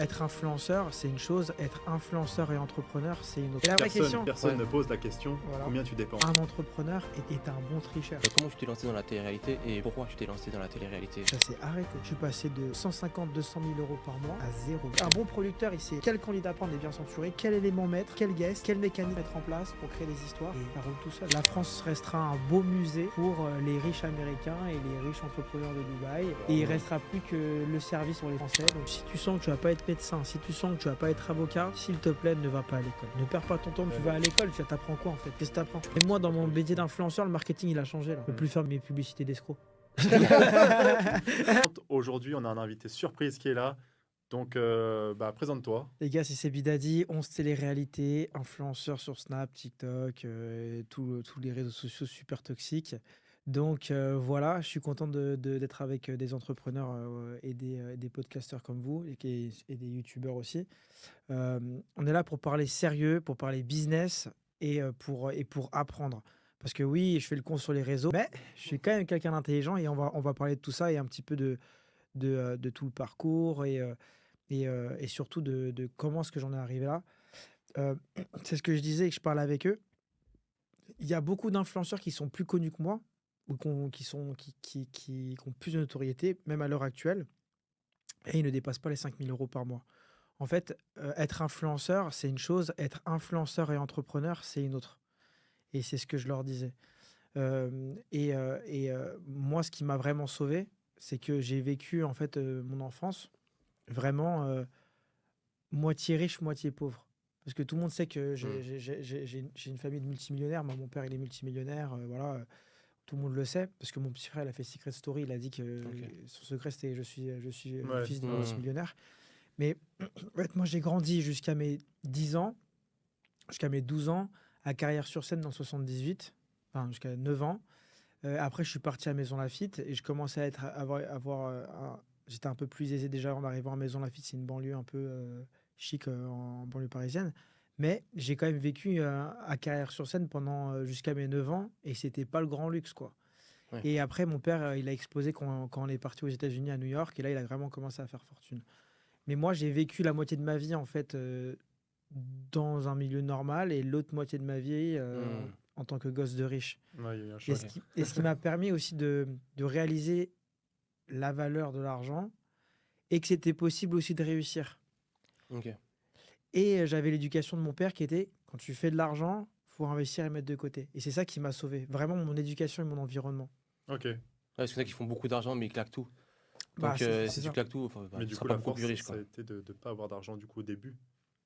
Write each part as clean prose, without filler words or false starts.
Être influenceur, c'est une chose. Être influenceur et entrepreneur, c'est une autre. Et la vraie question, Personne ne pose la question combien tu dépenses. un entrepreneur est un bon tricheur. Comment tu t'es lancé dans la télé-réalité et pourquoi tu t'es lancé dans la télé-réalité? Ça s'est arrêté. Je suis passé de 150, 200 000 euros par mois à zéro. Un bon producteur, il sait quel candidat prendre et bien censurer, quel élément mettre, quel guest, quel mécanisme mettre en place pour créer des histoires. Et ça roule tout seul. La France restera un beau musée pour les riches américains et les riches entrepreneurs de Dubaï. Et il restera plus que le service pour les Français. Donc si tu sens que tu vas pas être médecin, si tu sens que tu vas pas être avocat, s'il te plaît, ne va pas à l'école. Ne perds pas ton temps, tu vas à l'école, tu t'apprends quoi en fait? Qu'est-ce que t'apprends? Et moi, dans mon métier d'influenceur, le marketing, il a changé là. Je peux plus faire mes publicités d'escrocs. Aujourd'hui, on a un invité surprise qui est là. Donc, présente-toi. Les gars, c'est Sebidadi, 11 télé-réalités, influenceur sur Snap, TikTok, tous les réseaux sociaux super toxiques. Donc voilà, je suis content d'être avec des entrepreneurs et des podcasteurs comme vous et des youtubeurs aussi. On est là pour parler sérieux, pour parler business et pour apprendre. Parce que oui, je fais le con sur les réseaux, mais je suis quand même quelqu'un d'intelligent et on va parler de tout ça et un petit peu de tout le parcours et surtout de comment est-ce que j'en ai arrivé là. C'est ce que je disais et que je parle avec eux. Il y a beaucoup d'influenceurs qui sont plus connus que moi ou qui ont plus de notoriété, même à l'heure actuelle, et ils ne dépassent pas les 5 000 euros par mois. En fait, être influenceur, c'est une chose, être influenceur et entrepreneur, c'est une autre. Et c'est ce que je leur disais. Moi, ce qui m'a vraiment sauvé, c'est que j'ai vécu en fait mon enfance vraiment moitié riche, moitié pauvre. Parce que tout le monde sait que j'ai une famille de multimillionnaires. Moi, mon père, il est multimillionnaire. Voilà, tout le monde le sait. Parce que mon petit frère, il a fait Secret Story. Il a dit que son secret, c'était je suis le fils d'un multimillionnaire. Mais en fait, moi, j'ai grandi jusqu'à mes 10 ans, jusqu'à mes 12 ans, à Carrière-sur-Seine dans le 78, enfin jusqu'à 9 ans. Après, je suis parti à Maison Lafitte et je commençais à j'étais un peu plus aisé déjà en arrivant à Maison Lafitte. C'est une banlieue un peu chic en banlieue parisienne. Mais j'ai quand même vécu à Carrière-sur-Seine pendant jusqu'à mes 9 ans et c'était pas le grand luxe, quoi. Ouais. Et après, mon père, il a explosé quand on est parti aux États-Unis, à New York, et là, il a vraiment commencé à faire fortune. Mais moi, j'ai vécu la moitié de ma vie, en fait, dans un milieu normal et l'autre moitié de ma vie en tant que gosse de riche. Ouais, il y a eu un Et choc. ce qui m'a permis aussi de réaliser la valeur de l'argent et que c'était possible aussi de réussir. Ok. Et j'avais l'éducation de mon père qui était, quand tu fais de l'argent, faut investir et mettre de côté. Et c'est ça qui m'a sauvé, vraiment mon éducation et mon environnement. Ok. Ouais, parce qu'il y en a qui font beaucoup d'argent mais ils claquent tout. Bah, Donc c'est si ça. tu claques tout, Mais tu du seras coup, pas la beaucoup force, plus riche, ça quoi. a été de ne pas avoir d'argent du coup au début.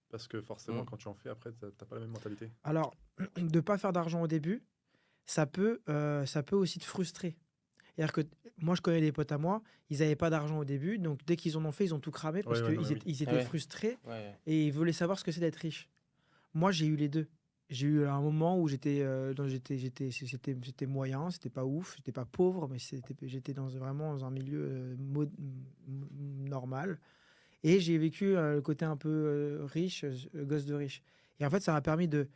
Parce que forcément, quand tu en fais, après, tu n'as pas la même mentalité. Alors, de ne pas faire d'argent au début, ça peut aussi te frustrer. C'est-à-dire que moi, je connais des potes à moi, ils n'avaient pas d'argent au début, donc dès qu'ils en ont fait, ils ont tout cramé parce Ouais, qu'ils oui. ils étaient Ouais. frustrés Ouais. et ils voulaient savoir ce que c'est d'être riche. Moi, j'ai eu les deux. J'ai eu un moment où c'était moyen, c'était pas ouf, j'étais pas pauvre, mais j'étais vraiment dans un milieu normal. Et j'ai vécu le côté un peu riche, gosse de riche. Et en fait, ça m'a permis de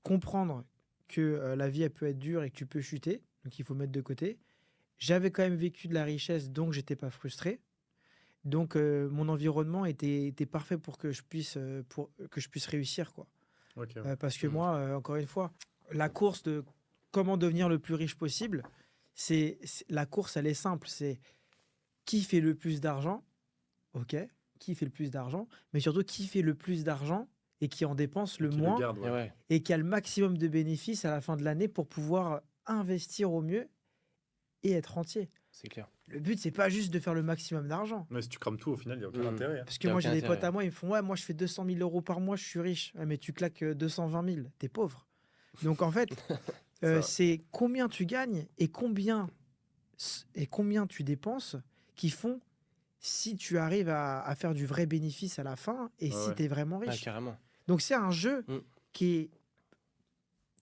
comprendre que la vie, elle peut être dure et que tu peux chuter, donc il faut mettre de côté. J'avais quand même vécu de la richesse, donc j'étais pas frustré. Donc mon environnement était parfait pour que je puisse réussir, quoi. Ok. Parce que moi, encore une fois, la course de comment devenir le plus riche possible, la course, elle est simple. C'est qui fait le plus d'argent, ok, qui fait le plus d'argent, mais surtout qui fait le plus d'argent et qui en dépense le Qui le moins garde, Et ouais. ouais. et qui a le maximum de bénéfices à la fin de l'année pour pouvoir investir au mieux et être entier. C'est clair. Le but, c'est pas juste de faire le maximum d'argent. Mais si tu crames tout, au final, il n'y a aucun intérêt. Hein. Parce que Y a moi, aucun j'ai des intérêt. potes à moi, ils me font « Ouais, moi, je fais 200 000 euros par mois, je suis riche. Ouais, mais tu claques 220 000, t'es pauvre. » Donc, en fait, Ça. c'est combien tu gagnes et combien tu dépenses qui font si tu arrives à faire du vrai bénéfice à la fin et si Ouais. tu es vraiment Ah, riche. carrément. Donc, c'est un jeu Mm. qui est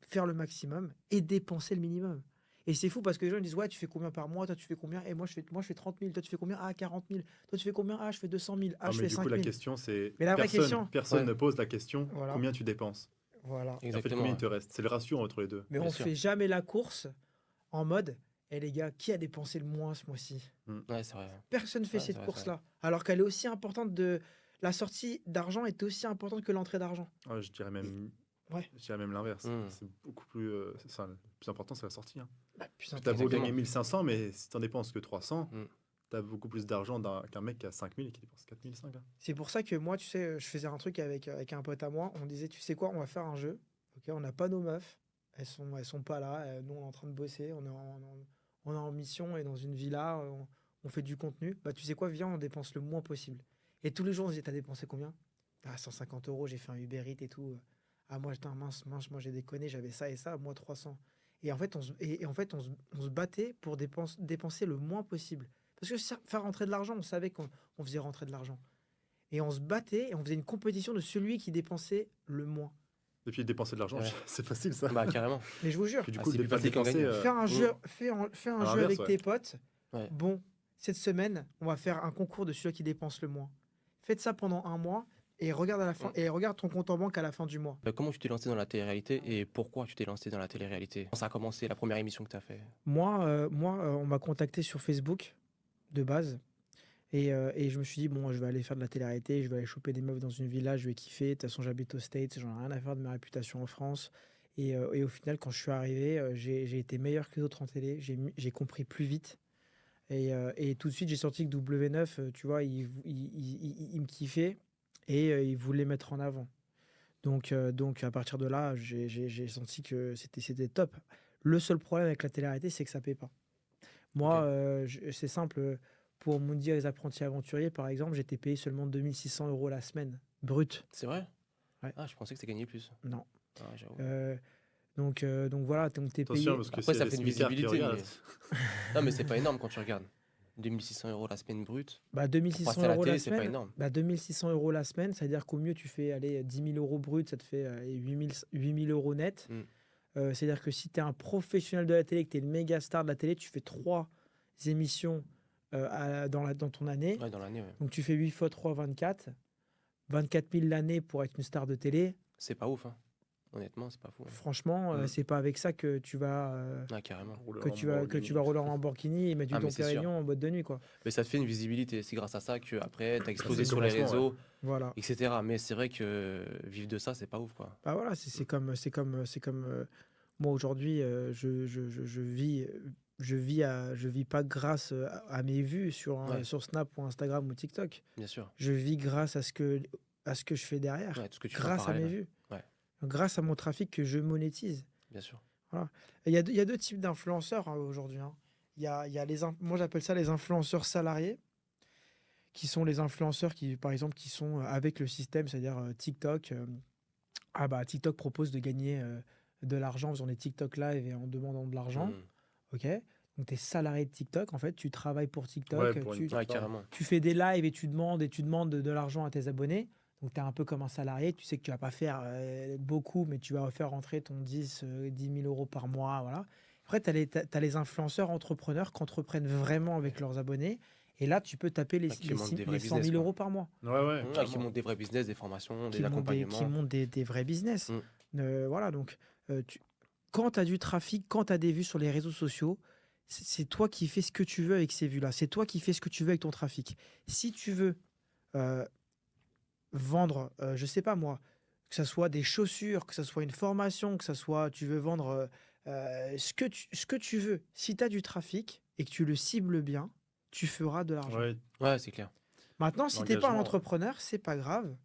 faire le maximum et dépenser le minimum. Et c'est fou parce que les gens ils disent ouais, tu fais combien par mois, toi tu fais combien, et moi je fais 30 000, toi tu fais combien, ah 40 000, toi tu fais combien, ah je fais 200 000, ah Non, je mais fais du 5 coup, 000. la question, c'est. Mais la vraie question, Personne Ouais. ne pose la question Voilà. combien tu dépenses. Voilà. Et en fait, Exactement. combien il Ouais. te reste. C'est le ratio entre les deux. Mais Bien on sûr. fait jamais la course en mode Et les gars, qui a dépensé le moins ce mois-ci? Ouais, c'est vrai. Personne fait Ouais, c'est cette vrai, c'est vrai. course-là. Alors qu'elle est aussi importante de... La sortie d'argent est aussi importante que l'entrée d'argent. Ouais, Ouais, je dirais même l'inverse. Hmm. C'est beaucoup plus. Le plus important, c'est la sortie. Hein. bah, plus Parce que t'as beau Exactement. gagner 1500, mais si t'en dépenses que 300, Hmm. t'as beaucoup plus d'argent qu'un mec qui a 5000 et qui dépense 4005. Hein. c'est pour ça que moi, tu sais, je faisais un truc avec un pote à moi. On disait, tu sais quoi, on va faire un jeu. Ok, on n'a pas nos meufs. Elles sont pas là. Nous, on est en train de bosser. On est en mission et dans une villa. On fait du contenu. Bah, tu sais quoi, viens, on dépense le moins possible. Et tous les jours, on se dit, t'as dépensé combien? Ah, 150 euros, j'ai fait un Uber Eats et tout. Ah, moi, putain, mince, moi, j'ai déconné, j'avais ça et ça. Moi, 300. Et en fait, on se battait pour dépenser le moins possible. Parce que faire rentrer de l'argent, on savait qu'on faisait rentrer de l'argent. Et on se battait et on faisait une compétition de celui qui dépensait le moins. Et puis dépenser de l'argent, Ouais. c'est facile ça. Bah, carrément. Mais je vous jure, Puis du Ah, coup, c'est de plus pas le facile qu'en dépenser. gagner. faire un jeu, fais un À jeu l'inverse, avec ouais. tes potes. Ouais. Bon, cette semaine, on va faire un concours de celui qui dépense le moins. Faites ça pendant un mois et regarde à la fin et regarde ton compte en banque à la fin du mois. Bah, comment tu t'es lancé dans la télé-réalité et pourquoi tu t'es lancé dans la télé-réalité? Quand ça a commencé, la première émission que tu as fait? Moi, on m'a contacté sur Facebook de base. Et je me suis dit, bon, je vais aller faire de la télé-réalité, je vais aller choper des meufs dans une villa, je vais kiffer. De toute façon, j'habite aux States, j'en ai rien à faire de ma réputation en France. Et au final, quand je suis arrivé, j'ai été meilleur que les autres en télé. J'ai compris plus vite. Et tout de suite, j'ai senti que W9, tu vois, il me kiffait et il voulait mettre en avant. Donc à partir de là, j'ai senti que c'était top. Le seul problème avec la télé-réalité, c'est que ça paie pas. Moi, Ok. c'est simple. Pour Moundir les apprentis aventuriers, par exemple, j'étais payé seulement 2600 euros la semaine, brut. C'est vrai? Ouais. Ah, je pensais que c'était gagné plus. Non. Ah, j'avoue. Donc voilà, donc t'es Attention, payé. parce que Après, c'est ça les fait une smicards qui visibilité, regardent. Non, mais c'est pas énorme quand tu regardes. 2600 euros la semaine brute. Bah, Pour 2600 passer à la euros la télé, c'est pas semaine. énorme. Bah, 2600 euros la semaine, c'est-à-dire qu'au mieux, tu fais allez, 10 000 euros brut, ça te fait 8 000 euros net. C'est-à-dire que si tu es un professionnel de la télé, que tu es le méga star de la télé, tu fais 3 émissions dans ton année. Ouais, dans l'année, ouais. Donc tu fais 8 fois 3, 24. 24 000 l'année pour être une star de télé. C'est pas ouf, hein. Honnêtement, c'est pas fou. Hein. Franchement, c'est pas avec ça que tu vas, Ah, carrément. rouler en Lamborghini et mettre du Ah, mais Dom c'est sûr. Pérignon en boîte de nuit, quoi. Mais ça te fait une visibilité. C'est grâce à ça que après t'as explosé c'est sur les commencement, réseaux, Voilà. etc. Mais c'est vrai que vivre de ça, c'est pas ouf, quoi. Bah voilà, c'est comme moi aujourd'hui, je vis pas grâce à mes vues Ouais. sur Snap ou Instagram ou TikTok. Bien sûr. Je vis grâce à ce que je fais derrière, Ouais, tout ce que tu fais en grâce à mes parallèle. vues, Ouais. grâce à mon trafic que je monétise. Bien sûr. Voilà. Et il y a deux types d'influenceurs aujourd'hui. Hein. Il y a moi j'appelle ça les influenceurs salariés, qui sont les influenceurs qui, par exemple, qui sont avec le système, c'est-à-dire TikTok. TikTok propose de gagner de l'argent en faisant des TikTok live et en demandant de l'argent. Mm. Ok. Donc tu es salarié de TikTok, en fait, tu travailles pour TikTok, Ouais, pour une tu, Ouais, carrément. tu fais des lives et tu demandes de l'argent à tes abonnés. Donc tu es un peu comme un salarié, tu sais que tu vas pas faire beaucoup, mais tu vas faire rentrer ton 10 000 euros par mois. Voilà. Après, tu as les influenceurs entrepreneurs qui entreprennent vraiment avec leurs abonnés. Et là, tu peux taper les, Ouais, qui les, montent six- des les vrais 100 000 business, quoi. euros par mois, Ouais, ouais. Qui clairement. montent des vrais business, des formations, des qui accompagnements. montent des vrais business. Voilà, donc tu, quand tu as du trafic, quand tu as des vues sur les réseaux sociaux, c'est toi qui fais ce que tu veux avec ces vues-là. C'est toi qui fais ce que tu veux avec ton trafic. Si tu veux euh, vendre, je sais pas moi, que ça soit des chaussures, que ça soit une formation, que ça soit, tu veux vendre ce que tu veux. Si tu as du trafic et que tu le cibles bien, tu feras de l'argent. Ouais, Ouais, c'est clair. Maintenant, si t'es pas un L'engagement, entrepreneur, c'est pas grave.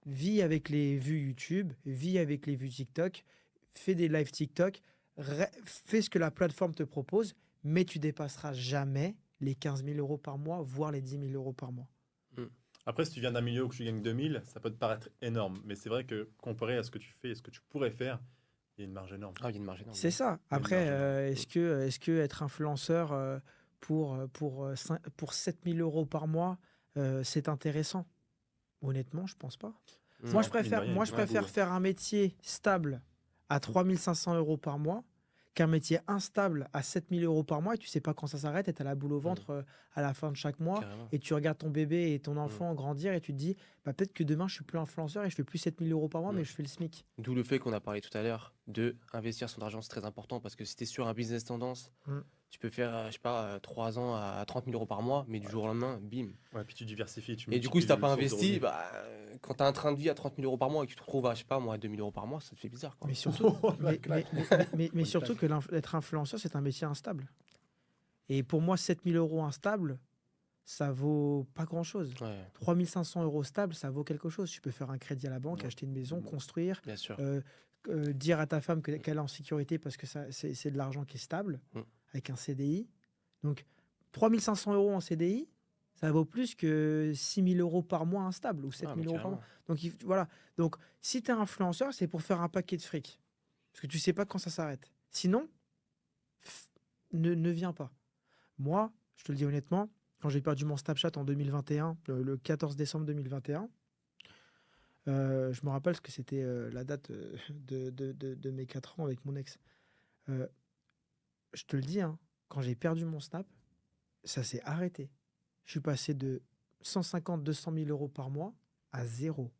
Vis avec les vues YouTube, vis avec les vues TikTok, fais des lives TikTok, fais ce que la plateforme te propose, mais tu dépasseras jamais les 15 000 euros par mois, voire les 10 000 euros par mois. Après, si tu viens d'un milieu où tu gagnes 2000, ça peut te paraître énorme. Mais c'est vrai que comparé à ce que tu fais et ce que tu pourrais faire, il y a une marge énorme. Ah, il y a une marge énorme. C'est ça. Il y a une Après, marge énorme. est-ce que être influenceur pour 7 000 euros par mois, c'est intéressant? Honnêtement, je pense pas. Mm. Moi, Non, je préfère, mine de rien, moi, il je y a du préfère boulot. faire un métier stable à 3 500 euros par mois qu'un métier instable à 7 000 euros par mois et tu sais pas quand ça s'arrête et tu as la boule au ventre à la fin de chaque mois Carrément. et tu regardes ton bébé et ton enfant grandir et tu te dis bah, peut-être que demain je suis plus influenceur et je fais plus 7 000 euros par mois mais je fais le SMIC. D'où le fait qu'on a parlé tout à l'heure de investir son argent, c'est très important parce que si tu es sur un business tendance, Mm. tu peux faire, je sais pas, 3 ans à 30 000 € par mois, mais du jour au lendemain, bim. Ouais, puis tu diversifies, tu Et du coup, si t'as multiplies pas les sources de investi, revenus. bah, quand t'as un train de vie à 30 000 € par mois et que tu te retrouves à, je sais pas, moi, à 2 000 € par mois, ça te fait bizarre, quoi. Mais surtout, Oh, la mais, claque. mais Bonne surtout claque. que être influenceur, c'est un métier instable. Et pour moi, 7 000 € instable, ça vaut pas grand-chose. Ouais, 3 500 € stable, ça vaut quelque chose. Tu peux faire un crédit à la banque, Ouais. acheter une maison, construire, bien sûr. euh, dire à ta femme qu'elle est en sécurité parce que c'est de l'argent qui est stable, Mm. avec un CDI. Donc, 3 500 € en CDI, ça vaut plus que 6 000 € par mois instable ou 7 Ah, mais 000 € par mois. carrément. Donc, voilà. Donc, si tu es influenceur, c'est pour faire un paquet de fric. Parce que tu sais pas quand ça s'arrête. Sinon, ne viens pas. Moi, je te le dis honnêtement, quand j'ai perdu mon Snapchat en 2021, le 14 décembre 2021, je me rappelle que c'était la date de mes 4 ans avec mon ex. Euh, je te le dis, hein, quand j'ai perdu mon Snap, ça s'est arrêté. Je suis passé de 150 200 000 € par mois à zéro.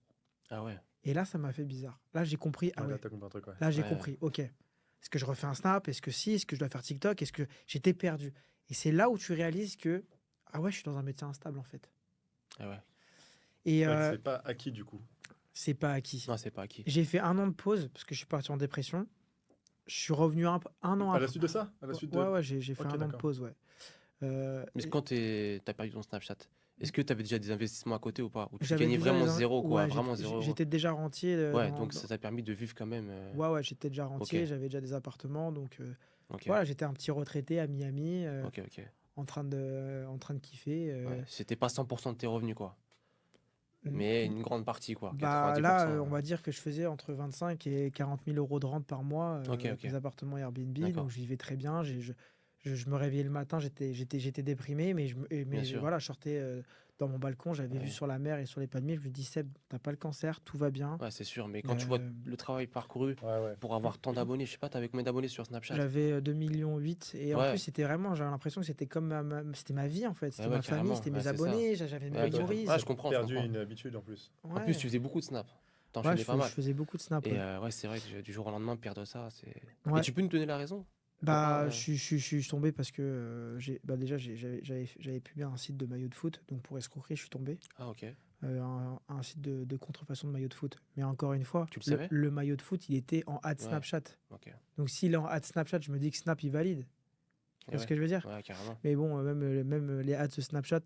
Ah ouais, Et là, ça m'a fait bizarre. Là, j'ai compris. Ah Ouais, là, ouais, t'as compris un truc, ouais. là, j'ai ouais, compris. Ok. Est-ce que je refais un Snap? Est-ce que si? Est-ce que je dois faire TikTok? Est-ce que j'étais perdu? Et c'est là où tu réalises que, ah ouais, je suis dans un métier instable en fait. ah ouais. Et C'est vrai que c'est pas acquis, du coup. c'est pas acquis. Non, c'est pas acquis. J'ai fait 1 an de pause parce que je suis parti en dépression. Je suis revenu un an À la après. suite de ça? À la suite de... Ouais, ouais, j'ai fait Ok, 1 an de d'accord. pause, ouais. Mais Et quand t'as perdu ton Snapchat, est-ce que t'avais déjà des investissements à côté ou pas? Ou tu j'avais gagnais déjà vraiment les zéro, quoi, ouais, vraiment 0 €? j'étais déjà rentier Ouais, donc ça t'a permis de vivre quand même. ouais, ouais, j'étais déjà Ok, rentier, j'avais déjà des appartements, donc ok, voilà, j'étais un petit retraité à Miami, ok, ok. en train de kiffer. Ouais, c'était pas 100% de tes revenus, quoi. Mais une grande partie, quoi. Bah là, 90%. on va dire que je faisais entre 25 et 40 000 € de rente par mois Ok, avec ok. mes appartements Airbnb, donc D'accord, je vivais très bien. Je me réveillais le matin, j'étais déprimé, bien sûr. voilà, je sortais dans mon balcon, j'avais vue Ouais, sur la mer et sur les palmiers. Je me dis, Seb, t'as pas le cancer, tout va bien. ouais, c'est sûr. Mais quand tu vois Euh, le travail parcouru Ouais, ouais. pour avoir tant d'abonnés, je sais pas, t'avais combien d'abonnés sur Snapchat? J'avais 2,8 millions et en plus Ouais, c'était vraiment, j'avais l'impression que c'était comme c'était ma vie en fait, ouais, c'était ouais, ma famille, carrément. c'était Ouais, mes c'est ça. abonnés, j'avais mes Ouais, Ouais, toi, carrément. memories. Ouais, je comprends, je perdu comprends. une habitude, en plus. En plus, Ouais, tu faisais beaucoup de snaps. ouais, T'enchaînais pas je mal. faisais beaucoup de snaps, Et ouais. ouais, c'est vrai que du jour au lendemain, perdre ça, c'est. Et Ouais. tu peux nous donner la raison? Pourquoi Bah, je suis tombé parce que bah déjà j'avais publié un site de maillot de foot, donc pour escroquerie, je suis tombé. Ah, ok. Un site de contrefaçon de maillot de foot. Mais encore une fois, Tu le savais? le maillot de foot, il était en ad Ouais, Snapchat. ok. Donc s'il est en ad Snapchat, je me dis que Snap, il valide. Tu Et vois ce ouais, que je veux dire? ouais, carrément. Mais bon, même les ads de Snapchat,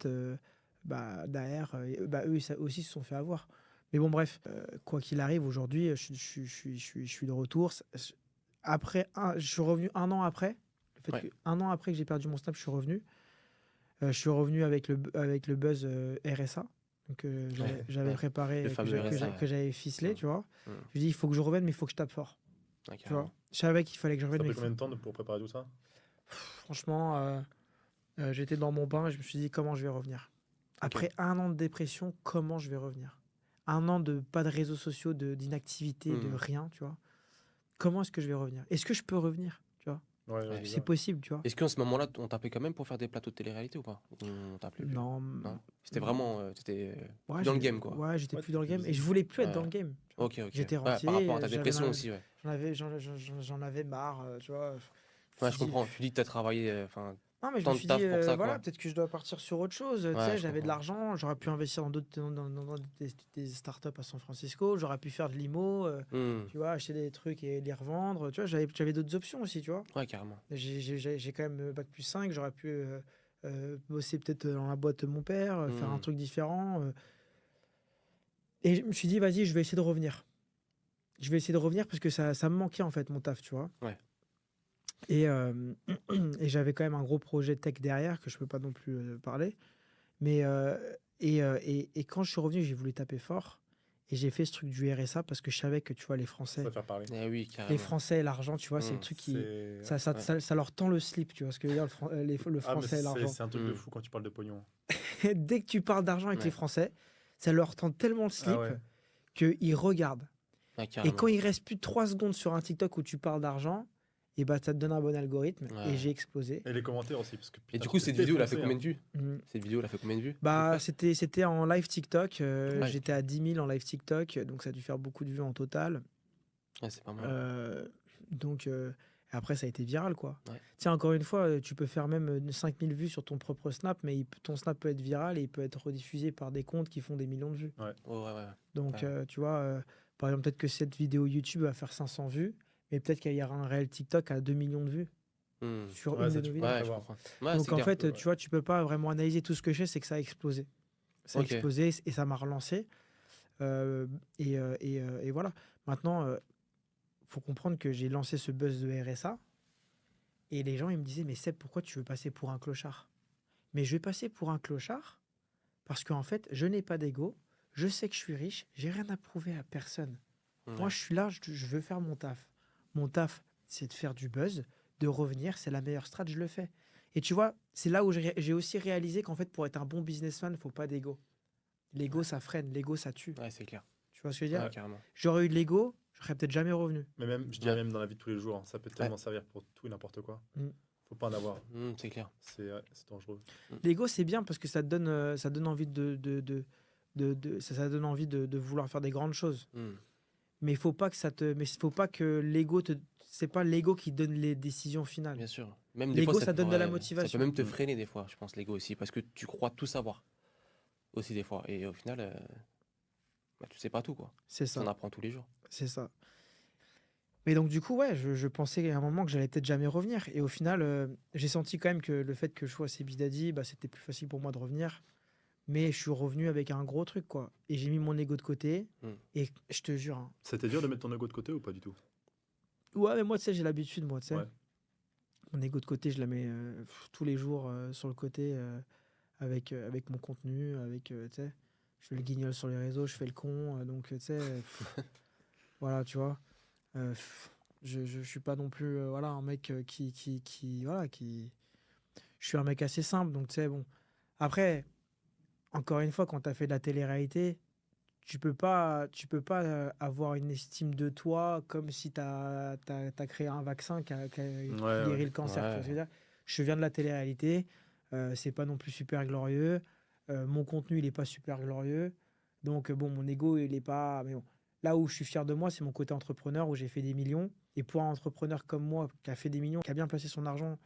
bah, derrière, bah, eux ça aussi se sont fait avoir. Mais bon, bref, quoi qu'il arrive, aujourd'hui, je suis de retour. Je suis revenu 1 an après. Le fait Ouais, que 1 an après que j'ai perdu mon Snap, je suis revenu. Je suis revenu avec le buzz RSA. Donc, ouais, j'avais ouais. préparé, Le fameux RSA, que ouais. j'avais ficelé, Mm, tu vois. mm. Je me dis, il faut que je revienne, mais il faut que je tape fort. Ouais, Tu vois. carrément. Je savais qu'il fallait que je Ça revienne, a mais pris combien de temps pour préparer tout ça? franchement, j'étais dans mon bain et je me suis dit, comment je vais revenir? Ok. Après 1 an de dépression, comment je vais revenir? 1 an de pas de réseaux sociaux, d'inactivité, de Mm. rien, tu vois. Comment est-ce que je vais revenir? Est-ce que je peux revenir? Tu vois. Ouais, ouais, Ouais. c'est C'est ça. possible, tu vois. Est-ce qu'en ce moment-là, on t'appelait quand même pour faire des plateaux de télé-réalité ou pas? Ou on t'appelait plus? Non, Non? C'était vraiment. T'étais ouais, plus dans le game, quoi. ouais, j'étais Ouais, plus dans le t'étais game et busy. je voulais plus être dans Ouais. le game. Tu vois. Ok, ok. J'étais Ouais, par rentier, rapport à ta dépression aussi, ouais. j'en avais marre, tu vois. Ouais, me je suis dit, comprends. Tu dis que t'as travaillé non, mais je me tant de suis dit, taf pour ça, voilà, quoi. peut-être que je dois partir sur autre chose. Tu Ouais, sais, je j'avais de comprends. l'argent, j'aurais pu investir dans des startups à San Francisco, j'aurais pu faire de l'IMO, Hmm. tu vois, acheter des trucs et les revendre. Tu vois, j'avais d'autres options aussi, tu vois. Ouais, carrément. J'ai quand même bac+5, j'aurais pu bosser peut-être dans la boîte de mon père, faire un Hmm. truc différent. Et je me suis dit, vas-y, je vais essayer de revenir. Je vais essayer de revenir parce que ça me manquait en fait, mon taf, tu vois. Ouais. Et, et j'avais quand même un gros projet tech derrière que je peux pas non plus parler. Mais et quand je suis revenu, j'ai voulu taper fort. Et j'ai fait ce truc du RSA parce que je savais que, tu vois, Ça va faire parler. Eh oui, les carrément. Français et l'argent, tu vois, c'est le Hmm. truc qui... C'est... Ouais. Ça leur tend le slip, tu vois ce que je veux dire, le Ah, mais français et l'argent. c'est un truc de Hmm. fou quand tu parles de pognon. Dès que tu parles d'argent avec les Ouais. Français, ça leur tend tellement le Ah slip ouais. qu'ils regardent. Ouais, Et carrément. quand il reste plus de 3 secondes sur un TikTok où tu parles d'argent, et bah ça te donne un bon algorithme. Ouais. Et j'ai explosé. Et les commentaires aussi, parce que Et putain, du coup, tu t'es cette vidéo, elle a fait défoncé, combien hein. de vues? Mm. Cette vidéo, elle a fait combien de vues? Bah, c'était en live TikTok. Ouais. J'étais à 10 000 en live TikTok. Donc ça a dû faire beaucoup de vues en total. Ouais, c'est pas mal. Donc Et après, ça a été viral, quoi. Ouais. Tiens, encore une fois, tu peux faire même 5000 vues sur ton propre Snap, mais ton Snap peut être viral et il peut être rediffusé par des comptes qui font des millions de vues. Ouais, ouais. Donc, Ouais. tu vois, par exemple, peut-être que cette vidéo YouTube va faire 500 vues, mais peut-être qu'il y aura un réel TikTok à 2 millions de vues Hmm. sur Ouais, une ça, de nos tu peux vidéos. Ouais, je prévoir. comprends. Ouais, Donc, c'est en clair. fait, Ouais. tu vois, tu peux pas vraiment analyser tout ce que je sais, c'est que ça a explosé. Ça a Ok. explosé et ça m'a relancé. Et voilà. Maintenant, faut comprendre que j'ai lancé ce buzz de RSA et les gens, ils me disaient, mais Seb, pourquoi tu veux passer pour un clochard? Mais je vais passer pour un clochard parce qu'en fait, je n'ai pas d'ego, je sais que je suis riche, j'ai rien à prouver à personne. Moi, Ouais. je suis là, je veux faire mon taf. Mon taf, c'est de faire du buzz, de revenir, c'est la meilleure strat, je le fais. Et tu vois, c'est là où j'ai aussi réalisé qu'en fait, pour être un bon businessman, il ne faut pas d'ego. L'ego, ça freine, l'ego, ça tue. Ouais, c'est clair. Tu vois ce que je veux dire? Ouais, carrément. J'aurais eu de l'ego, je serais peut-être jamais revenu. Mais même, je dirais Ouais. même dans la vie de tous les jours, hein, ça peut tellement servir pour tout et n'importe quoi. Mm. Faut pas en avoir. C'est clair. C'est dangereux. L'ego, c'est bien parce que ça te donne envie ça donne envie de vouloir faire des grandes choses. Hmm. Mais il faut pas que faut pas que l'ego c'est pas l'ego qui donne les décisions finales. Bien sûr. Même des L'ego, fois, ça donne de la Ça motivation. peut même te Mm. freiner des fois, je pense, l'ego aussi, parce que tu crois tout savoir aussi des fois. Et au final, bah, tu sais pas tout, quoi. C'est Tu en ça, apprends tous les jours. c'est ça. Mais donc du coup, ouais, je pensais à un moment que j'allais peut-être jamais revenir. Et au final, j'ai senti quand même que le fait que je sois assez bidadi, bah, c'était plus facile pour moi de revenir. Mais je suis revenu avec un gros truc, quoi. Et j'ai mis mon ego de côté. Mm. Et je te jure, hein. C'était dur de mettre ton ego de côté ou pas du tout? Ouais, mais moi, tu sais, j'ai l'habitude, moi, tu sais. Ouais. Mon ego de côté, je la mets tous les jours sur le côté avec mon contenu, tu sais. Je fais le guignol sur les réseaux, je fais le con. Donc, tu sais, voilà, tu vois. Je suis pas non plus voilà, un mec voilà, je suis un mec assez simple, donc tu sais, bon. Après, encore une fois, quand tu as fait de la télé-réalité, tu peux pas avoir une estime de toi comme si tu as créé un vaccin qui Ouais, guérit ouais. le cancer. Tu vois Ouais. ce que je veux dire? Je viens de la télé-réalité, c'est pas non plus super glorieux. Mon contenu, il est pas super glorieux. Donc, bon, mon ego, il est pas. Mais bon, là où je suis fier de moi, c'est mon côté entrepreneur où j'ai fait des millions. Et pour un entrepreneur comme moi, qui a fait des millions, qui a bien placé son argent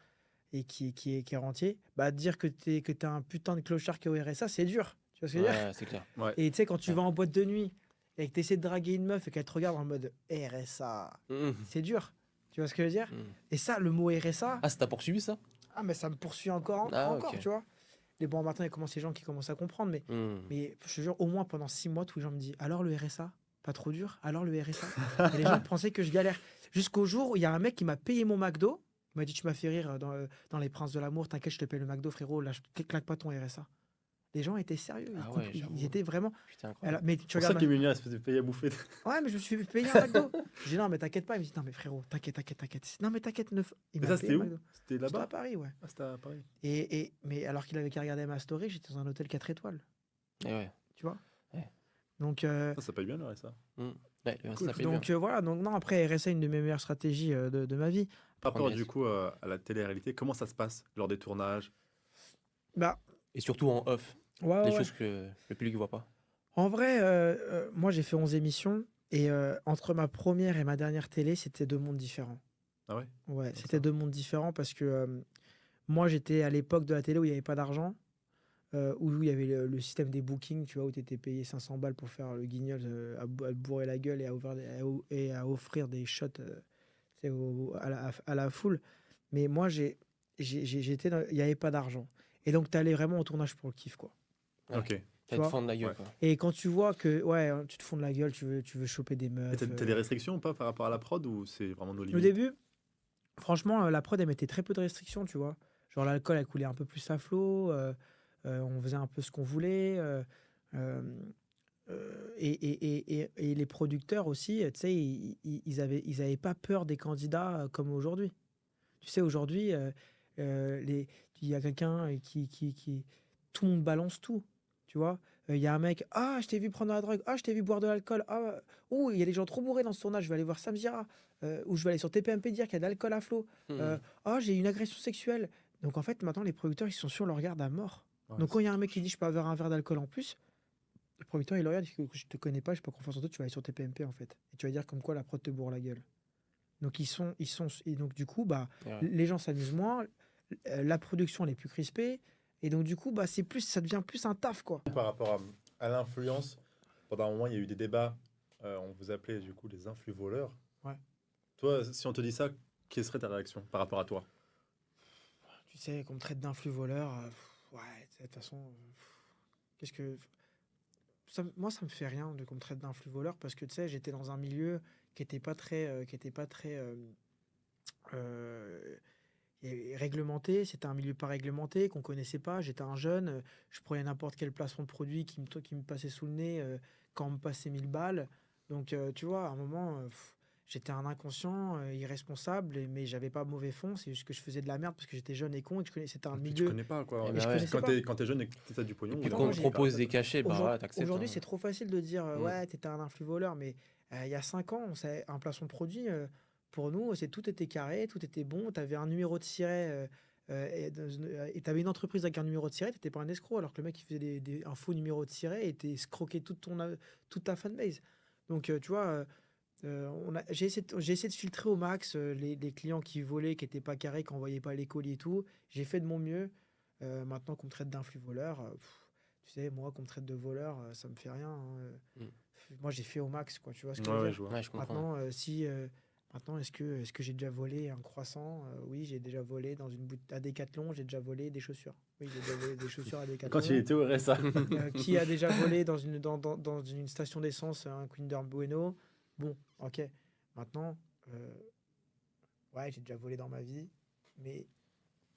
et qui est rentier, bah, dire que t'es un putain de clochard qui est au RSA, c'est dur. Tu vois ce que je veux dire? Ouais, c'est clair. Ouais. Et tu sais, quand tu Ouais. vas en boîte de nuit et que tu essaies de draguer une meuf et qu'elle te regarde en mode RSA, Hmm. c'est dur. Tu vois ce que je veux dire? Hmm. Et ça, le mot RSA, Ah, ça t'a poursuivi, ça? mais ça me poursuit encore, Ah, encore, ok. tu vois. Les bon maintenant, il commence les gens qui commencent à comprendre, Hmm. mais je te jure, au moins pendant 6 mois, tous les gens me disent alors le RSA, pas trop dur, alors le RSA. Et les gens pensaient que je galère. Jusqu'au jour où il y a un mec qui m'a payé mon McDo, il m'a dit tu m'as fait rire dans Les Princes de l'amour, t'inquiète, je te paye le McDo, frérot, là, je claque pas ton RSA. Les gens étaient sérieux, Ah ouais, ils j'avoue. étaient vraiment. Putain, Alors, incroyable. mais tu C'est pour ça regardes. qu'Emilien elle se faisait payer à bouffer. Ouais, mais je me suis fait payer un McDo. Je dis non, mais t'inquiète pas. Il me dit non, mais frérot, t'inquiète. Non, mais t'inquiète, il Mais m'a ça, payé c'était un où? McDo. C'était C'était à là-bas? Paris, ouais. Ah, c'était à Paris. Mais alors qu'il avait qu'à regarder ma story, j'étais dans un hôtel 4 étoiles, Et ouais. tu vois. Ouais. Donc, Ça paye bien le RSA. Ouais, Cool. ça fait bien. donc voilà. Donc non, après RSA, une de mes meilleures stratégies de ma vie. Par rapport Prendre du coup à la télé-réalité, comment ça se passe lors des tournages? Bah, Et surtout en off, ouais, des ouais. choses que le public voit pas. En vrai, moi j'ai fait 11 émissions et entre ma première et ma dernière télé, c'était 2 mondes différents. Ah ouais? Ouais, Comme c'était ça. 2 mondes différents parce que moi j'étais à l'époque de la télé où il n'y avait pas d'argent. Où il y avait le système des bookings, tu vois, où tu étais payé 500 balles pour faire le guignol, à te bourrer la gueule et à offrir des shots tu sais, à la foule. Mais moi, j'étais il n'y avait pas d'argent. Et donc, tu allais vraiment au tournage pour le kiff, quoi. Ouais. Ok. Ça vois? te fend de la gueule, Ouais. quoi. Et quand tu vois que, ouais, tu te fonds de la gueule, tu veux choper des Et meufs. t'as des restrictions ou pas par rapport à la prod ou c'est vraiment nos Au limites? début, franchement, la prod, elle mettait très peu de restrictions, tu vois. Genre, l'alcool, elle coulait un peu plus à flot. On faisait un peu ce qu'on voulait. Euh, et les producteurs aussi, tu sais, ils avaient pas peur des candidats comme aujourd'hui. Tu sais, aujourd'hui, il y a quelqu'un tout le monde balance tout, tu vois. Il y a un mec, ah, je t'ai vu prendre de la drogue, ah, je t'ai vu boire de l'alcool, ah, ouh, il y a des gens trop bourrés dans ce tournage, je vais aller voir Sam Zira, ou je vais aller sur TPMP dire qu'il y a de l'alcool à flot, ah, j'ai une agression sexuelle. Donc en fait, maintenant, les producteurs, ils sont sur le regard à mort. Ouais, Donc quand il y a un c'est mec qui dit, je peux avoir un verre d'alcool en plus, le producteur, il le regarde, il dit que je te connais pas, je n'ai pas confiance en toi, tu vas aller sur TPMP en fait. Et tu vas dire comme quoi la prod te bourre la gueule. Donc, et donc du coup, bah, Et ouais. les gens s'amusent moins, la production elle est plus crispée, et donc du coup, bah, ça devient plus un taf, quoi. Par rapport à l'influence, pendant un moment, il y a eu des débats. On vous appelait du coup les influx-voleurs. Ouais. Toi, si on te dit ça, quelle serait ta réaction par rapport à toi? Tu sais, qu'on me traite d'influx voleur, ouais, tu sais, de toute façon, qu'est-ce que. Moi, ça me fait rien de qu'on me traite d'influx voleur parce que tu sais, j'étais dans un milieu qui était pas très euh, réglementé. C'était un milieu pas réglementé qu'on connaissait pas. J'étais un jeune, je prenais n'importe quel placement de produit qui me passait sous le nez quand on me passait 1000 balles. Donc, tu vois, à un moment, j'étais un inconscient, irresponsable, mais j'avais pas mauvais fond. C'est juste que je faisais de la merde parce que j'étais jeune et con et que c'était un Et puis tu milieu. connais pas quoi. Eh Et ben je ouais. connaissais pas. Quand t'es jeune et que t'as du pognon, Et puis Non, qu'on moi, te j'ai. propose des cachets, bah ouais, t'acceptes. Aujourd'hui, Hein. c'est trop facile de dire Mm. ouais, t'étais un influx voleur, mais il y a 5 ans, on savait, un placement de produit, pour nous, tout était carré, tout était bon. Tu avais un numéro de siret et tu avais une entreprise avec un numéro de siret, tu n'étais pas un escroc, alors que le mec il faisait un faux numéro de siret et tu escroqué toute ta fanbase. Donc, tu vois, j'ai essayé de filtrer au max les clients qui volaient, qui n'étaient pas carrés, qui n'envoyaient pas les colis et tout. J'ai fait de mon mieux. Maintenant qu'on me traite d'influx voleur, tu sais, moi, qu'on me traite de voleur, ça me fait rien. Hein. Mm. Moi, j'ai fait au max, quoi. Tu vois ce que Ouais, je veux ouais, dire? je vois. Ouais, je comprends. Maintenant, maintenant, est-ce que j'ai déjà volé un croissant? Oui, j'ai déjà volé dans une boutique à Decathlon, j'ai déjà volé des chaussures. Oui, j'ai déjà volé des chaussures à Quand il Decathlon. était au RSA. Qui a déjà volé dans une station d'essence un Kinder Bueno? Bon, ok. Maintenant, ouais, j'ai déjà volé dans ma vie, mais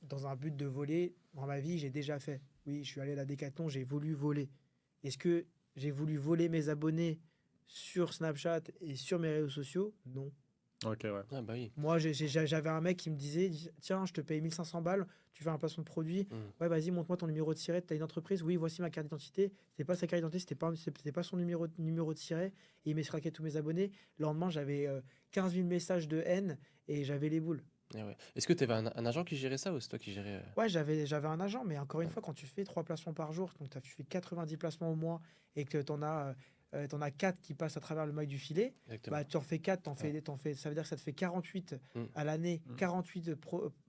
dans un but de voler, dans ma vie, j'ai déjà fait. Oui, je suis allé à la Décathlon, j'ai voulu voler. Est-ce que j'ai voulu voler mes abonnés sur Snapchat et sur mes réseaux sociaux? Non. Ok, ouais. Ah bah oui. Moi, j'avais un mec qui me disait, tiens, je te paye 1500 balles, tu fais un placement de produit. Mm. Ouais, vas-y, montre-moi ton numéro de siret, tu as une entreprise. Oui, voici ma carte d'identité. C'était pas sa carte d'identité, c'était pas son numéro de siret. Et il m'escroquait tous mes abonnés. Le lendemain, j'avais 15 000 messages de haine et j'avais les boules. Eh ouais. Est-ce que tu avais un agent qui gérait ça ou c'est toi qui gérais Ouais, j'avais un agent, mais encore une Ouais. fois, quand tu fais 3 placements par jour, donc tu fais 90 placements au mois et que t'en as 4 qui passent à travers le mail du filet, Exactement. bah, tu en fais 4, Ouais. ça veut dire que ça te fait 48 Mm. à l'année, Mm. 48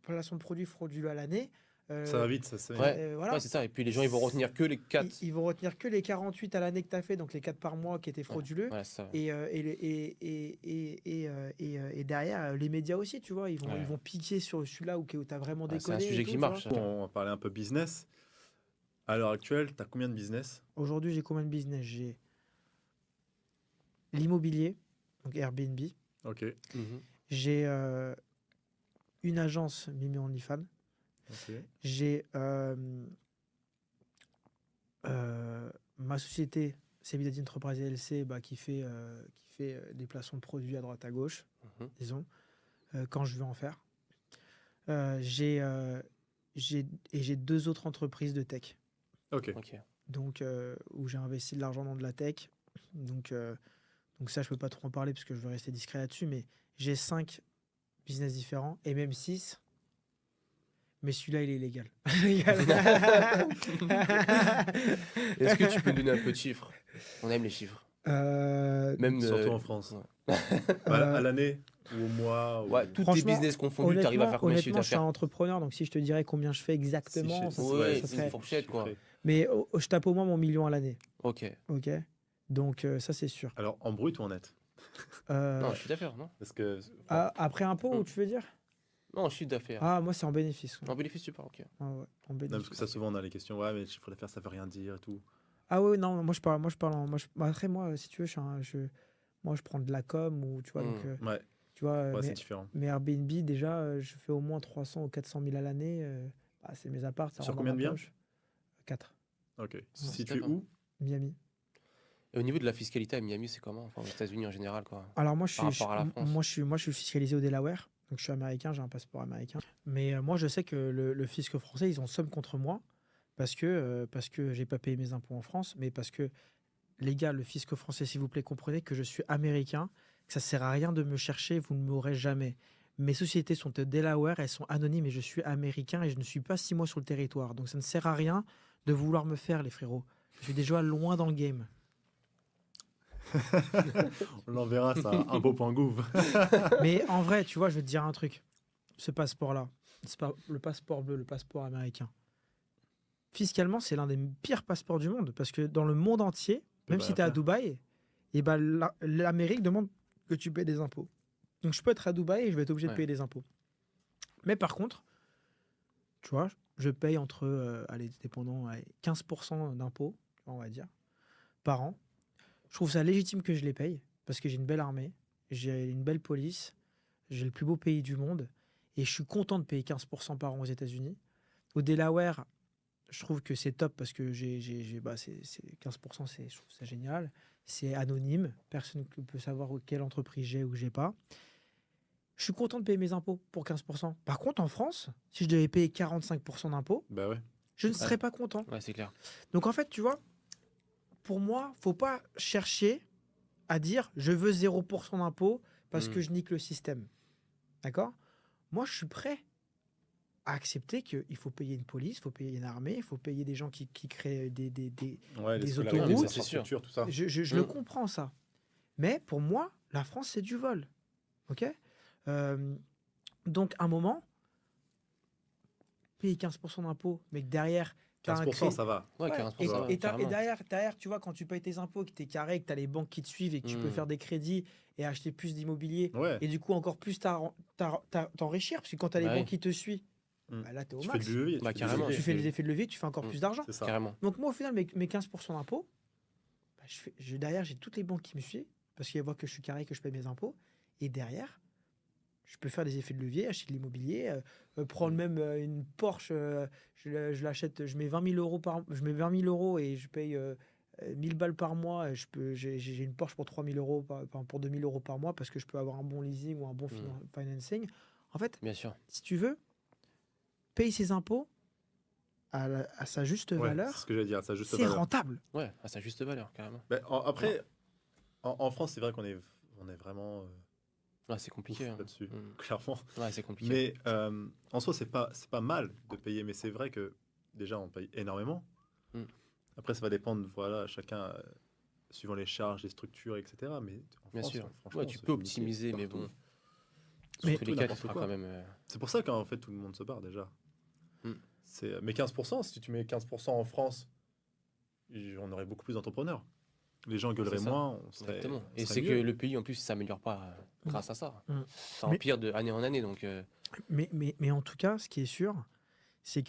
placements de produits frauduleux à l'année. Ça va vite, ça se Ouais. Voilà. Ouais, c'est ça. Et puis les gens, ils vont retenir que les 4. Ils vont retenir que les 48 à l'année que tu as fait, donc les 4 par mois qui étaient frauduleux. Ouais, c'est ça. Et derrière, les médias aussi, tu vois, ils Ouais. vont piquer sur celui-là où tu as vraiment Ouais, c'est un déconné. et sujet tout, qui tu marche. vois. ça. On va parler un peu business. À l'heure actuelle, tu as combien de business? Aujourd'hui, j'ai combien de business? J'ai l'immobilier, donc Airbnb. Ok. Mhm. J'ai une agence Mimi OnlyFans. Ok. J'ai ma société, Sebidadi Enterprise LLC, qui fait des placements de produits à droite à gauche, Mhm. disons, quand je veux en faire. J'ai 2 autres entreprises de tech, Ok. Ok. donc où j'ai investi de l'argent dans de la tech. Donc ça, je peux pas trop en parler parce que je veux rester discret là-dessus, mais j'ai 5 business différents et même 6. Mais celui-là, il est illégal. Est-ce que tu peux nous donner un peu de chiffres? On aime les chiffres. Même Surtout en France. ouais. À l'année ou au mois Ouais, tous tes Franchement, business confondus, tu arrives à faire combien de chiffre honnêtement, je suis un d'affaires? entrepreneur, donc si je te dirais combien je fais exactement, ça, Ouais, serait- c'est ça une serait. fourchette, quoi. chiffré. Mais je tape au moins mon million à l'année. Ok. Ok. Donc ça, c'est sûr. Alors, en brut ou en net? Non, chiffre d'affaires, non? Parce que Après impôt, tu veux dire? Non, chiffre d'affaires. Ah, moi, c'est en bénéfice. En bénéfice, tu parles, ok. Ah, ouais, en non, bénéfice. parce que ça, souvent, on a les questions. Ouais, mais le chiffre d'affaires, ça veut rien dire et tout. Ah ouais, non, moi je parle après moi, si tu veux, moi je prends de la com ou tu vois, donc Ouais, tu vois, ouais, c'est différent. mais Airbnb déjà, je fais au moins 300 ou 400 000 à l'année. C'est mes apparts, ça Sur rentre combien dans de ma biens? poche. 4. Ok. c'est Situé d'accord. où? Miami. Et au niveau de la fiscalité à Miami, c'est comment? Enfin, aux États-Unis en général, quoi. Alors moi Par rapport à la France. moi je suis fiscalisé au Delaware, donc je suis américain, j'ai un passeport américain. Mais moi je sais que le fisc français, ils ont somme contre moi parce que j'ai pas payé mes impôts en France, mais parce que les gars, le fisc français, s'il vous plaît, comprenez que je suis américain, que ça sert à rien de me chercher, vous ne m'aurez jamais. Mes sociétés sont au Delaware, elles sont anonymes et je suis américain et je ne suis pas 6 mois sur le territoire. Donc ça ne sert à rien de vouloir me faire, les frérots. Je suis déjà loin dans le game. On l'enverra, ça, impôt.gouv. Mais en vrai, tu vois, je vais te dire un truc. Ce passeport-là, c'est pas le passeport bleu, le passeport américain. Fiscalement, c'est l'un des pires passeports du monde. Parce que dans le monde entier, même si tu es à Dubaï, et ben, l'Amérique demande que tu payes des impôts. Donc je peux être à Dubaï et je vais être obligé de Ouais. payer des impôts. Mais par contre, tu vois, je paye entre, allez, dépendant, allez, 15% d'impôts, on va dire, par an. Je trouve ça légitime que je les paye parce que j'ai une belle armée, j'ai une belle police, j'ai le plus beau pays du monde et je suis content de payer 15% par an aux États-Unis. Au Delaware, je trouve que c'est top parce que c'est 15%, je trouve ça génial. C'est anonyme, personne ne peut savoir quelle entreprise j'ai ou j'ai pas. Je suis content de payer mes impôts pour 15%. Par contre, en France, si je devais payer 45% d'impôts, Bah ouais. je ne serais pas content. Ouais, c'est clair. Donc en fait, tu vois, pour moi, faut pas chercher à dire je veux 0% d'impôts parce que je nique le système. D'accord? Moi, je suis prêt à accepter qu'il faut payer une police, il faut payer une armée, il faut payer des gens qui créent Ouais, les des scolarités, autoroutes. les infrastructures, tout ça. Je le comprends, ça. Mais pour moi, la France, c'est du vol. OK? Donc, à un moment, payer 15% d'impôts, mais que derrière, tu as un 15%, ça va. Ouais, Ouais, 15%, et, ça va, et carrément. derrière, tu vois, quand tu payes tes impôts, que tu es carré, que tu as les banques qui te suivent et que tu peux faire des crédits et acheter plus d'immobilier Ouais. et du coup encore plus t'enrichir, parce que quand tu as les Bah banques oui. qui te suivent, Mm. bah là, tu es au Tu fais max. du levier. Bah, tu fais du carrément. levier. Tu fais les effets de levier, tu fais encore Mm. plus d'argent. C'est ça. Carrément. Donc moi, au final, mes 15% d'impôts, bah, derrière, j'ai toutes les banques qui me suivent parce qu'elles voient que je suis carré, que je paye mes impôts. Et derrière, je peux faire des effets de levier, acheter de l'immobilier, prendre même une Porsche, je l'achète, je mets 20 000 euros je mets 20 000 euros et je paye 1000 balles par mois. J'ai une Porsche pour 3 000 euros, pour 2 000 euros par mois parce que je peux avoir un bon leasing ou un bon financing. En fait, Bien sûr. si tu veux, paye ses impôts à sa juste Ouais, valeur, c'est ce que j'allais dire, ça juste c'est valeur. rentable. Ouais, à sa juste valeur, carrément. Ben, après, en France, c'est vrai qu'on est vraiment Ouais, c'est compliqué. ouf là-dessus, Mm. clairement. Ouais, c'est compliqué. Mais en soi, c'est pas mal de payer, mais c'est vrai que déjà, on paye énormément. Mm. Après, ça va dépendre, voilà, chacun, suivant les charges, les structures, etc. Mais en Bien France, sûr. franchement, Ouais, on tu se peux fait niquer optimiser, mais partout. bon. Mais- Dans tous les cas, tu n'importe feras quoi. quand même. C'est pour ça qu'en fait, tout le monde se barre déjà. Mm. Mais 15%, si tu mets 15% en France, on aurait beaucoup plus d'entrepreneurs. Les gens gueuleraient C'est ça. moins, on serait, Exactement. on Et serait c'est que mieux. le pays, en plus, s'améliore pas grâce à ça. Mm. Ça Mais- empire de année en année. Donc, Mais en tout cas, ce qui est sûr, c'est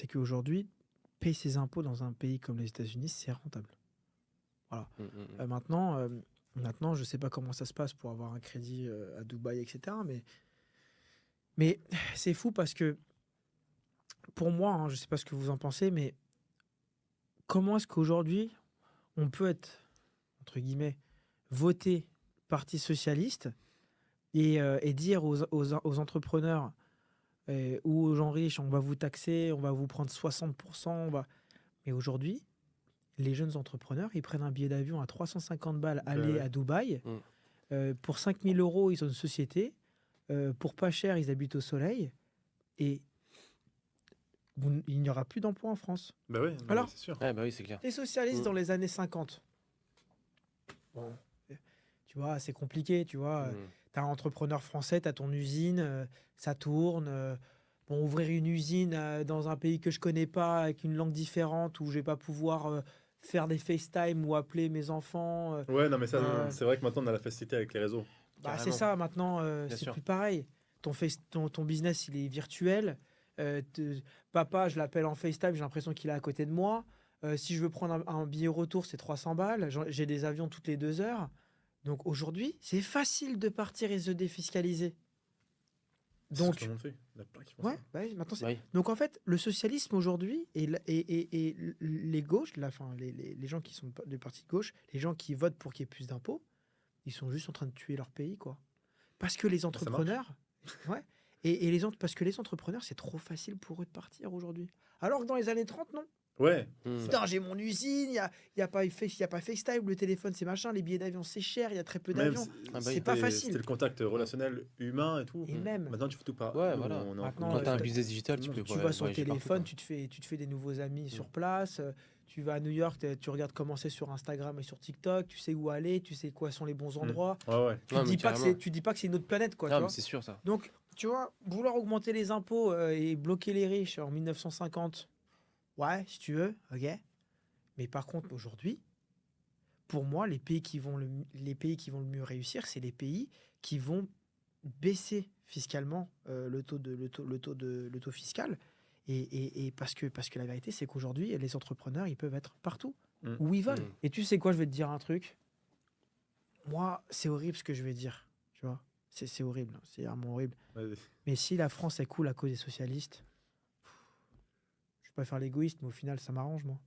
qu'aujourd'hui, payer ses impôts dans un pays comme les États-Unis, c'est rentable. Maintenant, je ne sais pas comment ça se passe pour avoir un crédit à Dubaï, etc. Mais c'est fou parce que, pour moi, hein, je ne sais pas ce que vous en pensez, mais comment est-ce qu'aujourd'hui, on peut être, entre guillemets, voté Parti socialiste et dire aux entrepreneurs ou aux gens riches, on va vous taxer, on va vous prendre 60%. Mais aujourd'hui, les jeunes entrepreneurs, ils prennent un billet d'avion à 350 balles aller ouais. à Dubaï. Mm. Pour 5 000 euros, ils ont une société. Pour pas cher, ils habitent au soleil. Et il n'y aura plus d'emploi en France. Bah oui, non, Alors mais c'est sûr. ouais, bah oui, c'est clair. Les socialistes Mm. dans les années 50. Bon, tu vois, c'est compliqué, tu vois. Mm. Tu as un entrepreneur français, tu as ton usine, ça tourne. Bon, ouvrir une usine dans un pays que je connais pas, avec une langue différente, où je vais pas pouvoir faire des FaceTime ou appeler mes enfants. Ouais, non, mais ça, Euh, c'est vrai que maintenant, on a la facilité avec les réseaux. Bah, c'est Carrément. ça, maintenant, Bien c'est sûr. plus pareil. Ton business, il est virtuel. Papa, je l'appelle en FaceTime, j'ai l'impression qu'il est à côté de moi. Si je veux prendre un billet retour, c'est 300 balles. J'ai des avions toutes les 2 heures. Donc aujourd'hui, c'est facile de partir et se défiscaliser. C'est ce que Donc, tout le monde fait. Il y en a plein qui font ouais, ça. bah oui, maintenant Bah oui. donc en fait, le socialisme aujourd'hui et les gauches, les gens qui sont du parti de gauche, les gens qui votent pour qu'il y ait plus d'impôts, ils sont juste en train de tuer leur pays, quoi. Parce que les ça marche. entrepreneurs, parce que les entrepreneurs, c'est trop facile pour eux de partir aujourd'hui. Alors que dans les années 30, non. Ouais, Hmm. ça. Putain, j'ai mon usine, y a pas FaceTime, le téléphone, c'est machin, les billets d'avion, c'est cher, il y a très peu Même d'avions. Ah bah C'est oui. pas c'était facile. le contact relationnel humain et tout. Et Mm. même, Maintenant, tu fais tout par. Ouais, Nous, voilà. on est en Maintenant, Quand tu as un t'as- business digital, tu tout le peux monde. tu vas sur le voyager partout, téléphone, quoi. tu te fais des nouveaux amis Mm. sur place, tu vas à New York, tu regardes comment c'est sur Instagram et sur TikTok, tu sais où aller, tu sais quoi sont les bons endroits. Ouais, ouais. Tu Non, te mais dis pas que carrément. tu dis pas que c'est une autre planète, quoi, tu Non, mais vois. c'est sûr, ça. Donc, tu vois, vouloir augmenter les impôts et bloquer les riches en 1950, ouais, si tu veux, ok. Mais par contre, aujourd'hui, pour moi, les pays qui vont le mieux réussir, c'est les pays qui vont baisser fiscalement le taux fiscal. Et parce que la vérité, c'est qu'aujourd'hui, les entrepreneurs, ils peuvent être partout, Mm. où ils veulent. Mm. Et tu sais quoi, je vais te dire un truc. Moi, c'est horrible ce que je vais dire. Tu vois, c'est horrible, c'est vraiment horrible. Vas-y. Mais si la France est cool à cause des socialistes, je vais pas faire l'égoïste, mais au final, ça m'arrange, moi.